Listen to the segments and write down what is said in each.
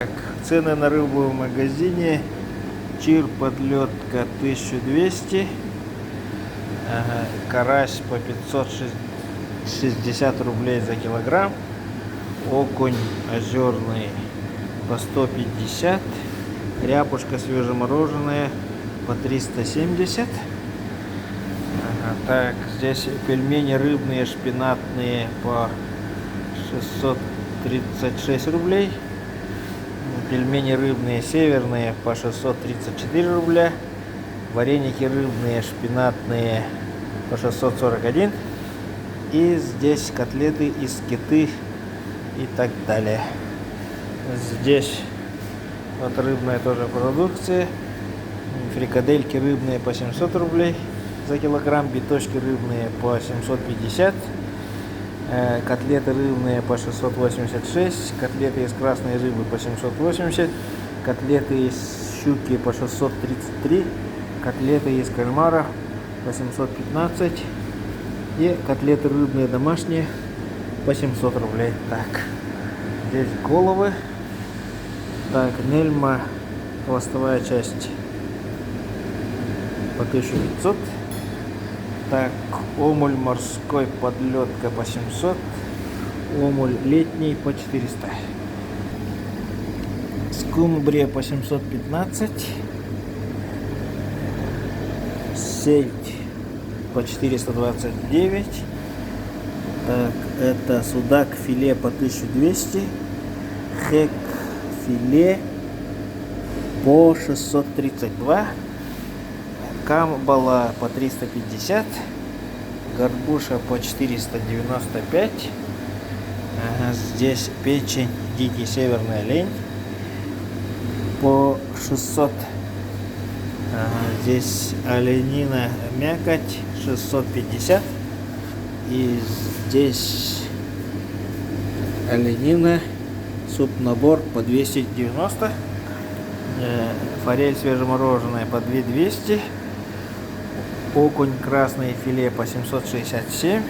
Так, цены на рыбу в магазине. Чир подлетка 1200, карась по 560 рублей за килограмм, окунь озерный по 150, ряпушка свежемороженая по 370. Так, здесь пельмени рыбные шпинатные по 636 рублей. Пельмени рыбные северные по 634 рубля. Вареники рыбные шпинатные по 641. И здесь котлеты из киты и так далее. Здесь вот рыбная тоже продукция. Фрикадельки рыбные по 700 рублей за килограмм. Биточки рыбные по 750. Котлеты рыбные по 686, котлеты из красной рыбы по 780, котлеты из щуки по 633, котлеты из кальмара по 715 и котлеты рыбные домашние по 700 рублей. Так, здесь головы. Так, нельма, хвостовая часть по 1500. Так, омуль морской подлетка по 700, омуль летний по 400, скумбрия по 715, сельдь по 429, так, это судак филе по 1200, хек филе по 632, камбала по 350, горбуша по 495, здесь печень дикий северный олень по 600, здесь оленина мякоть 650, и здесь оленина суп-набор по 290, форель свежемороженая по 2200, окунь красное филе по 767,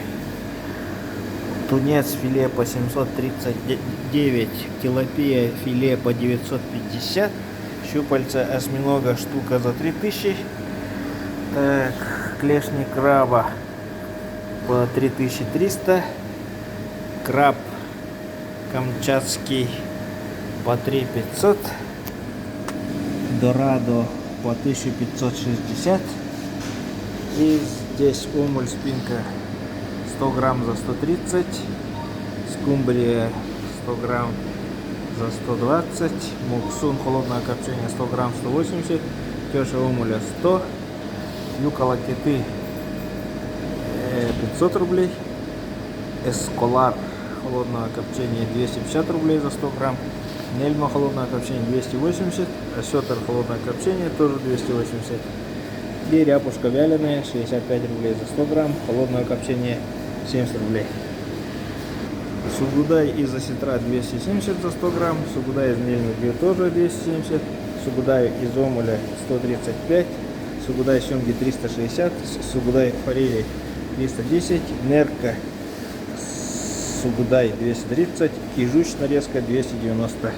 тунец филе по 739, тилапия филе по 950, щупальца осьминога штука за 3000, так, клешни краба по 3300, краб камчатский по 3500, дорадо по 1560. И здесь омуль спинка 100 грамм за 130, скумбрия 100 грамм за 120, муксун холодное копчение 100 грамм 180, теша омуля 100, юкола киты 500 рублей, эсколар холодное копчение 250 рублей за 100 грамм, нельма холодное копчение 280, осетр холодное копчение тоже 280. И ряпушка вяленая 65 рублей за 100 грамм, холодное копчение 70 рублей. Сугудай из осетра 270 за 100 грамм, сугудай из нельмы тоже 270, сугудай из омуля 135, сугудай семги 360, сугудай форели 310, нерка сугудай 230 и жуч нарезка 290.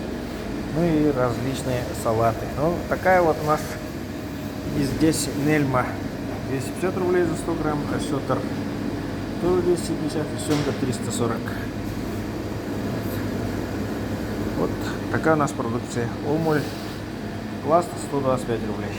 Ну и различные салаты. Ну, такая вот у нас. И здесь нельма 250 рублей за 100 грамм, осетр тоже 250, и семга 340. Вот такая у нас продукция. Омуль пласт 125 рублей.